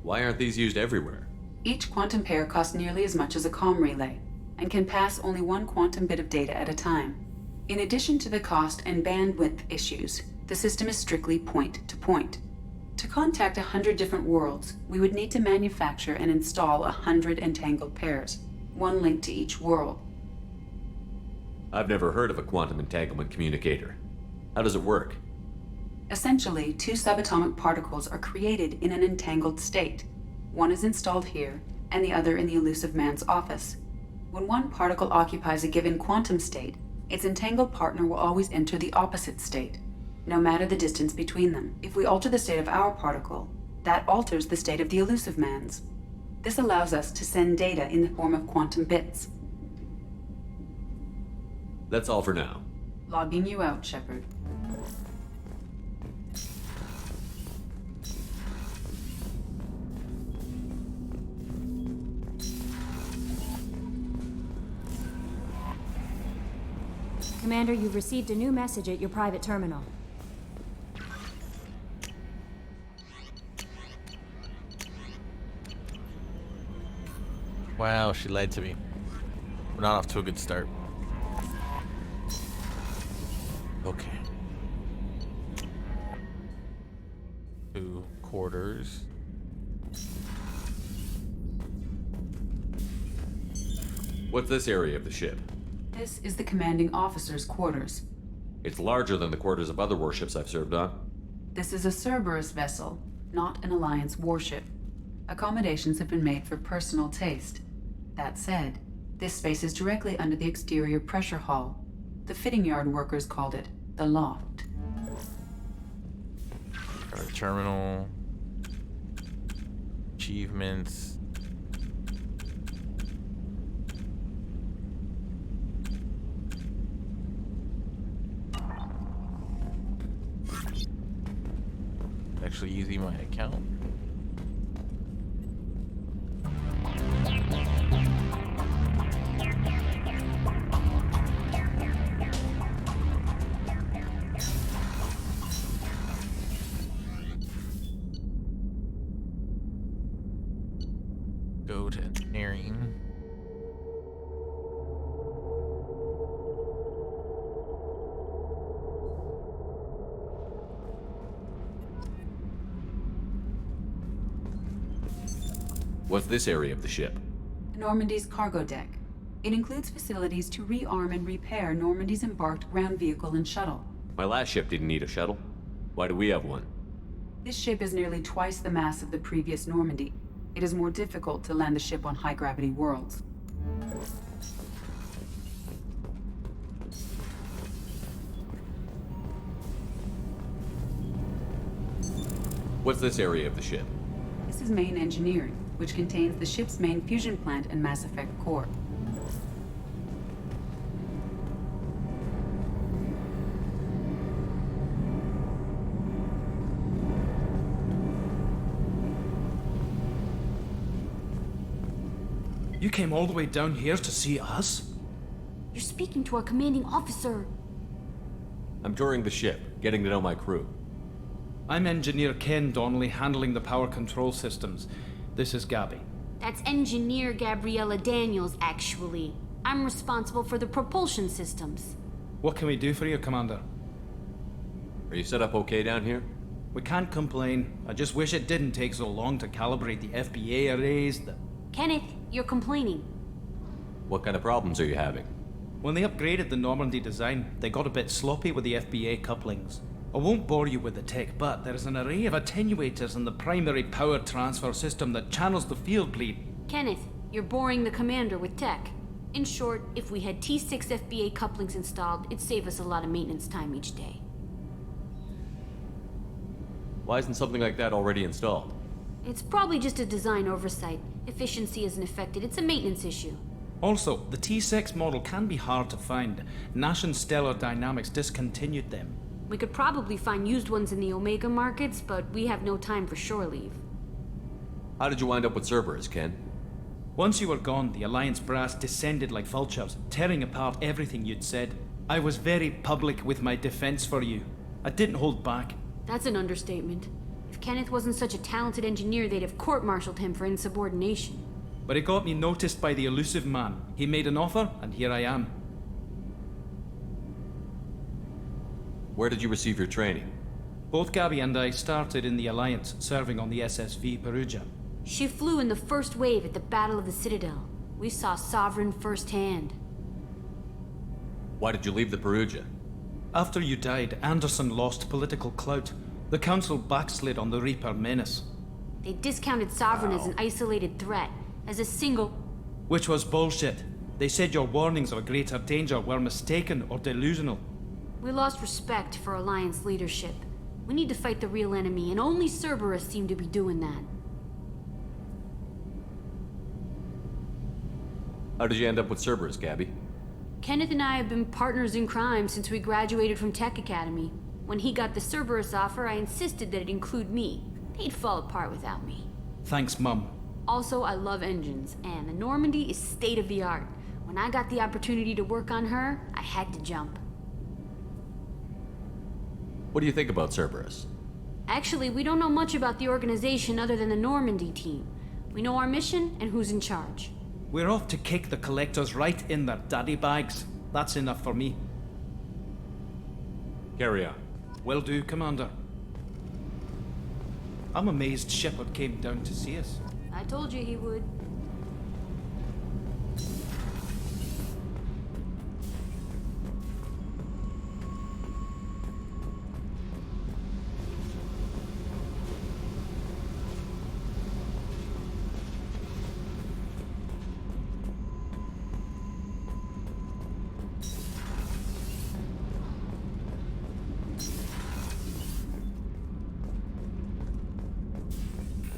B: Why aren't these used everywhere?
K: Each quantum pair costs nearly as much as a comm relay, and can pass only one quantum bit of data at a time. In addition to the cost and bandwidth issues, the system is strictly point-to-point. To contact 100 different worlds, we would need to manufacture and install 100 entangled pairs, one link to each world.
B: I've never heard of a quantum entanglement communicator. How does it work?
K: Essentially, two subatomic particles are created in an entangled state. One is installed here, and the other in the elusive man's office. When one particle occupies a given quantum state, its entangled partner will always enter the opposite state, no matter the distance between them. If we alter the state of our particle, that alters the state of the elusive man's. This allows us to send data in the form of quantum bits.
B: That's all for now.
K: Logging you out, Shepard.
M: Commander, you've received a new message at your private terminal.
D: Wow, she lied to me. We're not off to a good start. Okay. 2 quarters.
B: What's this area of the ship?
K: This is the commanding officer's quarters.
B: It's larger than the quarters of other warships I've served on.
K: This is a Cerberus vessel, not an Alliance warship. Accommodations have been made for personal taste. That said, this space is directly under the exterior pressure hull. The fitting yard workers called it the loft.
D: Our terminal. Achievements. Actually using my account. go to engineering.
B: What's this area of the ship?
K: Normandy's cargo deck. It includes facilities to rearm and repair Normandy's embarked ground vehicle and shuttle.
B: My last ship didn't need a shuttle. Why do we have one?
K: This ship is nearly twice the mass of the previous Normandy. It is more difficult to land the ship on high-gravity worlds.
B: What's this area of the ship?
K: This is main engineering, which contains the ship's main fusion plant and Mass Effect core.
F: You came all the way down here to see us?
M: You're speaking to our commanding officer.
B: I'm touring the ship, getting to know my crew.
F: I'm Engineer Ken Donnelly, handling the power control systems. This is Gabby.
M: That's Engineer Gabriella Daniels, actually. I'm responsible for the propulsion systems.
F: What can we do for you, Commander?
B: Are you set up okay down here?
F: We can't complain. I just wish it didn't take so long to calibrate the FBA arrays.
M: Kenneth, you're complaining.
B: What kind of problems are you having?
F: When they upgraded the Normandy design, they got a bit sloppy with the FBA couplings. I won't bore you with the tech, but there is an array of attenuators in the primary power transfer system that channels the field bleed.
M: Kenneth, you're boring the commander with tech. In short, if we had T6 FBA couplings installed, it'd save us a lot of maintenance time each day.
B: Why isn't something like that already installed?
M: It's probably just a design oversight. Efficiency isn't affected, it's a maintenance issue.
F: Also, the T6 model can be hard to find. Nash and Stellar Dynamics discontinued them.
M: We could probably find used ones in the Omega markets, but we have no time for shore leave.
B: How did you wind up with Cerberus, Ken?
F: Once you were gone, the Alliance brass descended like vultures, tearing apart everything you'd said. I was very public with my defense for you. I didn't hold back.
M: That's an understatement. If Kenneth wasn't such a talented engineer, they'd have court-martialed him for insubordination.
F: But it got me noticed by the elusive man. He made an offer, and here I am.
B: Where did you receive your training?
F: Both Gabby and I started in the Alliance, serving on the SSV Perugia.
M: She flew in the first wave at the Battle of the Citadel. We saw Sovereign firsthand.
B: Why did you leave the Perugia?
F: After you died, Anderson lost political clout. The Council backslid on the Reaper menace.
M: They discounted Sovereign as an isolated threat, as a single...
F: Which was bullshit. They said your warnings of a greater danger were mistaken or delusional.
M: We lost respect for Alliance leadership. We need to fight the real enemy, and only Cerberus seemed to be doing that.
B: How did you end up with Cerberus, Gabby?
M: Kenneth and I have been partners in crime since we graduated from Tech Academy. When he got the Cerberus offer, I insisted that it include me. They'd fall apart without me.
F: Thanks, Mum.
M: Also, I love engines, and the Normandy is state-of-the-art. When I got the opportunity to work on her, I had to jump.
B: What do you think about Cerberus?
M: Actually, we don't know much about the organization other than the Normandy team. We know our mission and who's in charge.
F: We're off to kick the Collectors right in their daddy bags. That's enough for me.
B: Carry on.
F: Will do, Commander. I'm amazed Shepard came down to see us.
M: I told you he would.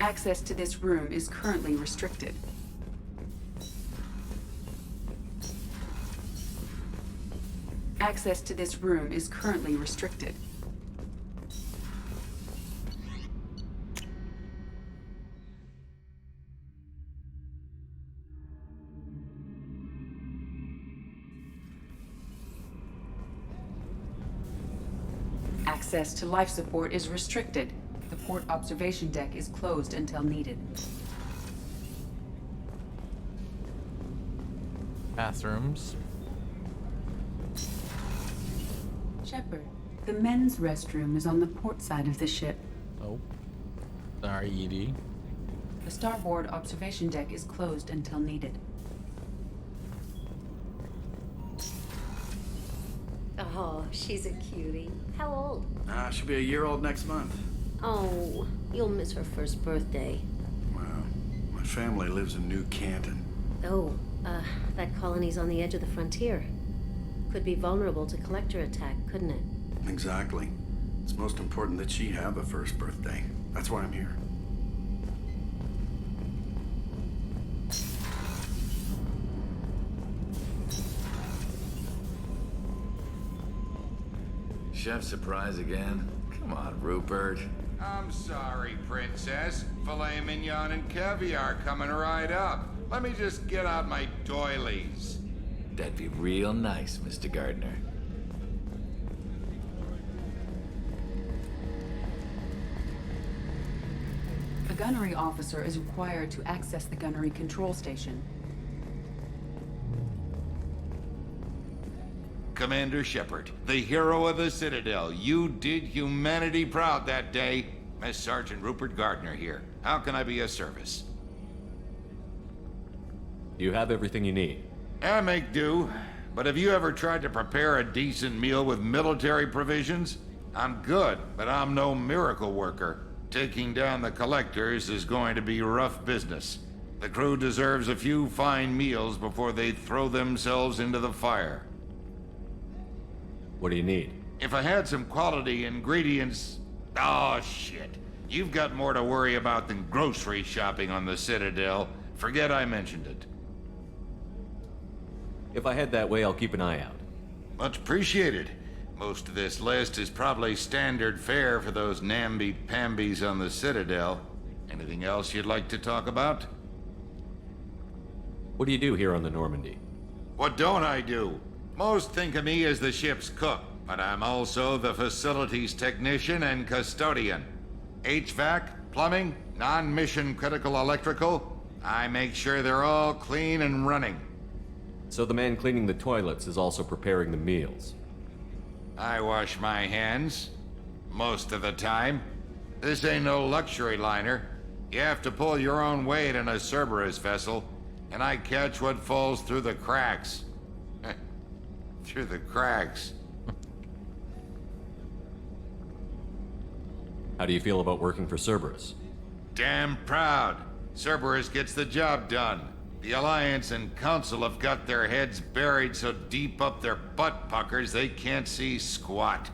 K: Access to this room is currently restricted. Access to this room is currently restricted. Access to life support is restricted. The port observation deck is closed until needed.
D: Bathrooms.
K: Shepard, the men's restroom is on the port side of the ship.
D: Oh. Sorry, ED.
K: The starboard observation deck is closed until needed.
N: Oh, she's a cutie. How old?
O: She'll be a year old next month.
N: Oh, you'll miss her first birthday.
O: Well, my family lives in New Canton.
N: Oh, that colony's on the edge of the frontier. Could be vulnerable to collector attack, couldn't it?
O: Exactly. It's most important that she have a first birthday. That's why I'm here.
P: Chef surprise again? Come on, Rupert.
Q: I'm sorry, Princess. Filet mignon and caviar coming right up. Let me just get out my doilies.
P: That'd be real nice, Mr. Gardner.
K: A gunnery officer is required to access the gunnery control station.
Q: Commander Shepard, the hero of the Citadel. You did humanity proud that day. Miss Sergeant Rupert Gardner here. How can I be of service?
B: You have everything you need.
Q: I make do. But have you ever tried to prepare a decent meal with military provisions? I'm good, but I'm no miracle worker. Taking down the collectors is going to be rough business. The crew deserves a few fine meals before they throw themselves into the fire.
B: What do you need?
Q: If I had some quality ingredients... Oh, shit. You've got more to worry about than grocery shopping on the Citadel. Forget I mentioned it.
B: If I head that way, I'll keep an eye out.
Q: Much appreciated. Most of this list is probably standard fare for those namby-pambies on the Citadel. Anything else you'd like to talk about?
B: What do you do here on the Normandy?
Q: What don't I do? Most think of me as the ship's cook, but I'm also the facilities technician and custodian. HVAC, plumbing, non-mission critical electrical. I make sure they're all clean and running.
B: So the man cleaning the toilets is also preparing the meals.
Q: I wash my hands. Most of the time. This ain't no luxury liner. You have to pull your own weight in a Cerberus vessel, and I catch what falls through the cracks. Through the cracks.
B: How do you feel about working for Cerberus?
Q: Damn proud. Cerberus gets the job done. The Alliance and Council have got their heads buried so deep up their butt puckers they can't see squat.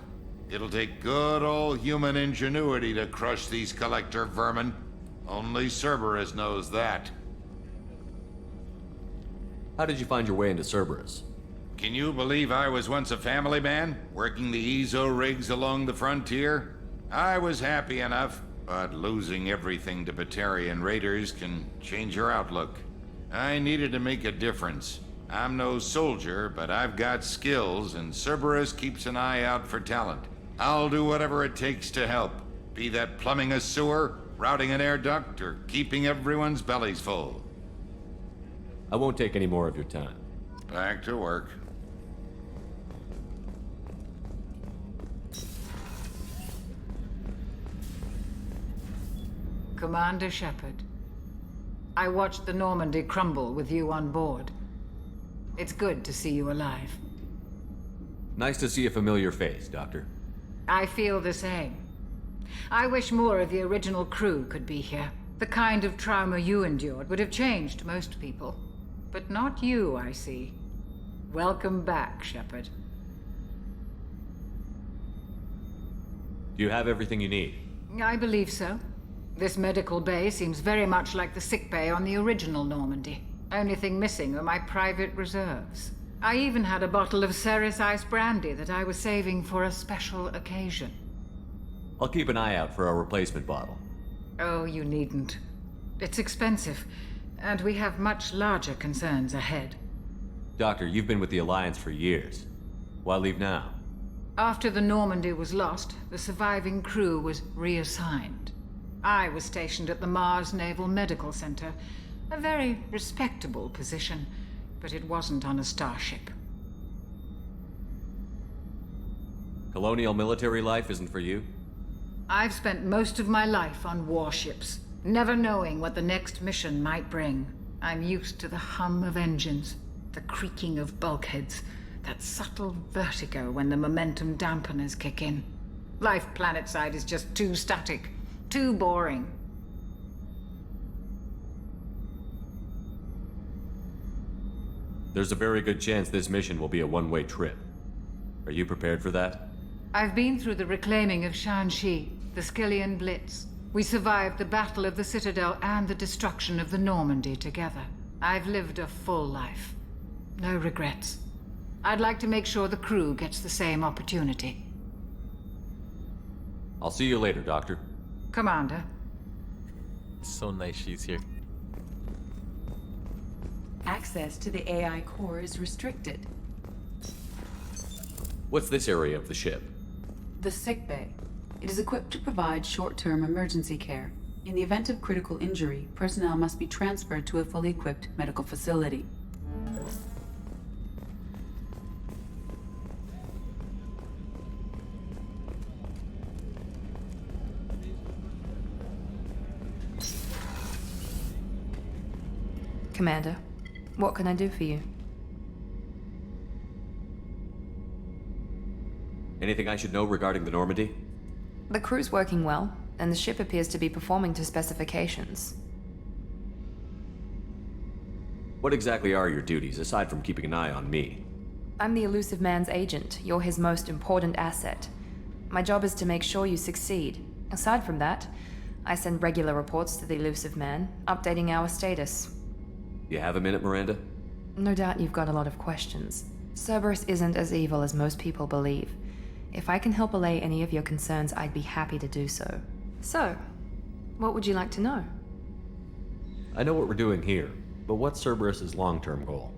Q: It'll take good old human ingenuity to crush these collector vermin. Only Cerberus knows that.
B: How did you find your way into Cerberus?
Q: Can you believe I was once a family man, working the EZO rigs along the frontier? I was happy enough, but losing everything to Batarian raiders can change your outlook. I needed to make a difference. I'm no soldier, but I've got skills, and Cerberus keeps an eye out for talent. I'll do whatever it takes to help, be that plumbing a sewer, routing an air duct, or keeping everyone's bellies full.
B: I won't take any more of your time.
Q: Back to work.
R: Commander Shepard, I watched the Normandy crumble with you on board. It's good to see you alive.
B: Nice to see a familiar face, Doctor.
R: I feel the same. I wish more of the original crew could be here. The kind of trauma you endured would have changed most people. But not you, I see. Welcome back, Shepard.
B: Do you have everything you need?
R: I believe so. This medical bay seems very much like the sick bay on the original Normandy. Only thing missing are my private reserves. I even had a bottle of Ceres Ice brandy that I was saving for a special occasion.
B: I'll keep an eye out for a replacement bottle.
R: Oh, you needn't. It's expensive, and we have much larger concerns ahead.
B: Doctor, you've been with the Alliance for years. Why leave now?
R: After the Normandy was lost, the surviving crew was reassigned. I was stationed at the Mars Naval Medical Center, a very respectable position, but it wasn't on a starship.
B: Colonial military life isn't for you?
R: I've spent most of my life on warships, never knowing what the next mission might bring. I'm used to the hum of engines, the creaking of bulkheads, that subtle vertigo when the momentum dampeners kick in. Life planetside is just too static, too boring.
B: There's a very good chance this mission will be a one-way trip. Are you prepared for that?
R: I've been through the reclaiming of Shanxi, the Skillian Blitz. We survived the Battle of the Citadel and the destruction of the Normandy together. I've lived a full life. No regrets. I'd like to make sure the crew gets the same opportunity.
B: I'll see you later, Doctor.
R: Commander.
D: So nice she's here.
K: Access to the AI core is restricted.
B: What's this area of the ship?
K: The sickbay. It is equipped to provide short-term emergency care. In the event of critical injury, personnel must be transferred to a fully equipped medical facility.
A: Commander, what can I do for you?
B: Anything I should know regarding the Normandy?
A: The crew's working well, and the ship appears to be performing to specifications.
B: What exactly are your duties, aside from keeping an eye on me?
A: I'm the Elusive Man's agent. You're his most important asset. My job is to make sure you succeed. Aside from that, I send regular reports to the Elusive Man, updating our status.
B: You have a minute, Miranda?
A: No doubt you've got a lot of questions. Cerberus isn't as evil as most people believe. If I can help allay any of your concerns, I'd be happy to do so. So, what would you like to know?
B: I know what we're doing here, but what's Cerberus's long-term goal?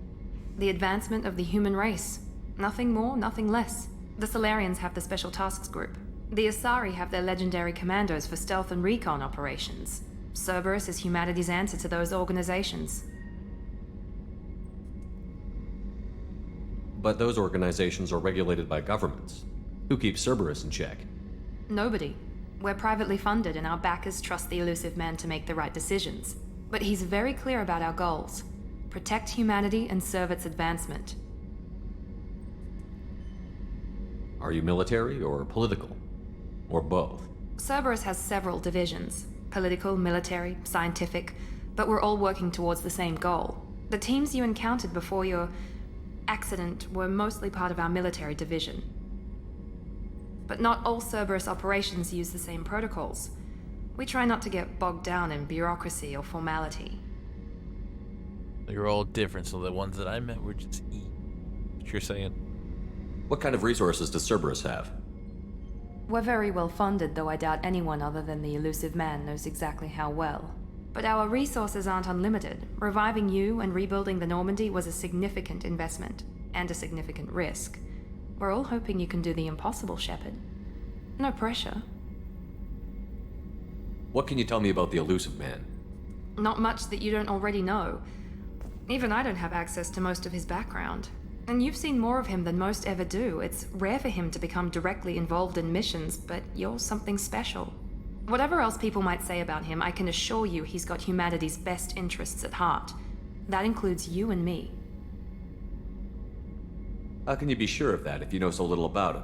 A: The advancement of the human race. Nothing more, nothing less. The Solarians have the Special Tasks Group. The Asari have their legendary commandos for stealth and recon operations. Cerberus is humanity's answer to those organizations.
B: But those organizations are regulated by governments. Who keeps Cerberus in check?
A: Nobody. We're privately funded and our backers trust the Elusive Man to make the right decisions. But he's very clear about our goals. Protect humanity and serve its advancement.
B: Are you military or political? Or both?
A: Cerberus has several divisions. Political, military, scientific. But we're all working towards the same goal. The teams you encountered before your accident were mostly part of our military division. But not all Cerberus operations use the same protocols. We try not to get bogged down in bureaucracy or formality.
D: You're all different, so the ones that I met were just E. What you're saying?
B: What kind of resources does Cerberus have?
A: We're very well funded, though I doubt anyone other than the Elusive Man knows exactly how well. But our resources aren't unlimited. Reviving you and rebuilding the Normandy was a significant investment, and a significant risk. We're all hoping you can do the impossible, Shepard. No pressure.
B: What can you tell me about the Elusive Man?
A: Not much that you don't already know. Even I don't have access to most of his background. And you've seen more of him than most ever do. It's rare for him to become directly involved in missions, but you're something special. Whatever else people might say about him, I can assure you he's got humanity's best interests at heart. That includes you and me.
B: How can you be sure of that if you know so little about him?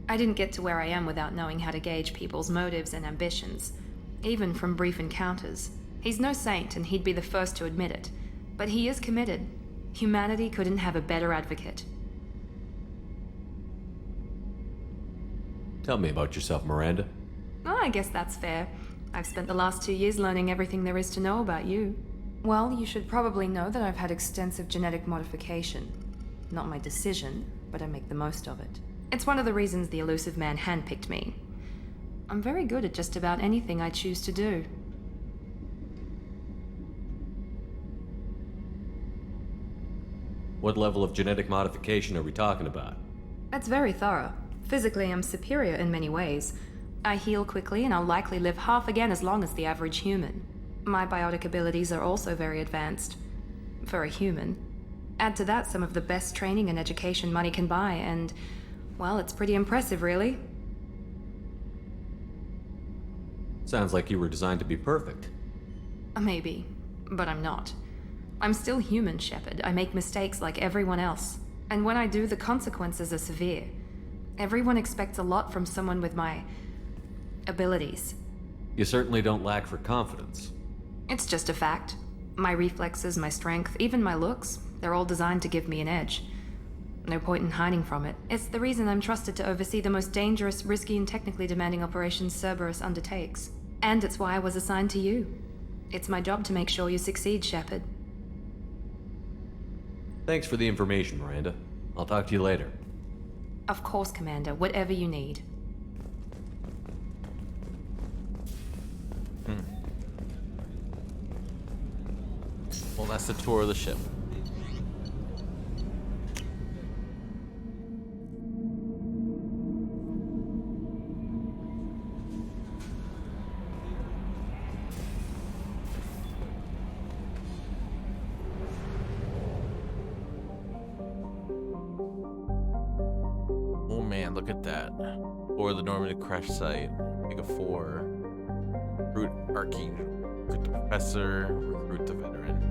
A: I didn't get to where I am without knowing how to gauge people's motives and ambitions, even from brief encounters. He's no saint, and he'd be the first to admit it. But he is committed. Humanity couldn't have a better advocate.
B: Tell me about yourself, Miranda.
A: Oh, I guess that's fair. I've spent the last 2 years learning everything there is to know about you. Well, you should probably know that I've had extensive genetic modification. Not my decision, but I make the most of it. It's one of the reasons the Elusive Man handpicked me. I'm very good at just about anything I choose to do.
B: What level of genetic modification are we talking about?
A: That's very thorough. Physically, I'm superior in many ways. I heal quickly, and I'll likely live half again as long as the average human. My biotic abilities are also very advanced. For a human. Add to that some of the best training and education money can buy, and, well, it's pretty impressive, really.
B: Sounds like you were designed to be perfect.
A: Maybe, but I'm not. I'm still human, Shepard. I make mistakes like everyone else. And when I do, the consequences are severe. Everyone expects a lot from someone with my abilities.
B: You certainly don't lack for confidence.
A: It's just a fact. My reflexes, my strength, even my looks, they're all designed to give me an edge. No point in hiding from it. It's the reason I'm trusted to oversee the most dangerous, risky, and technically demanding operations Cerberus undertakes. And it's why I was assigned to you. It's my job to make sure you succeed, Shepard.
B: Thanks for the information, Miranda. I'll talk to you later.
A: Of course, Commander. Whatever you need.
D: Well, that's the tour of the ship. Oh man, look at that. Or the Normandy crash site. Omega 4. Recruit Archangel. Recruit the Professor. Recruit the Veteran.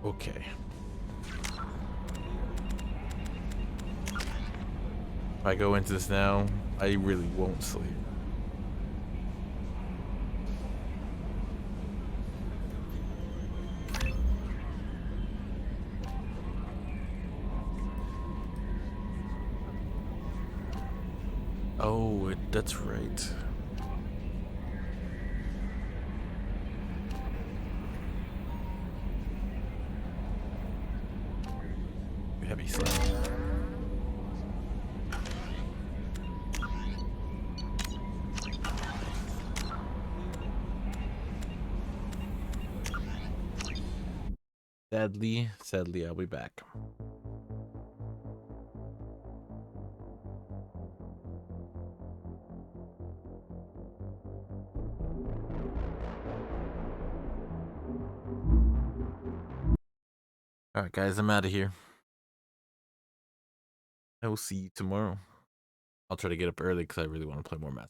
D: Okay. If I go into this now, I really won't sleep. Oh, that's right. Heavy slam. Sadly, I'll be back. Alright guys, I'm out of here. I will see you tomorrow. I'll try to get up early because I really want to play more Mass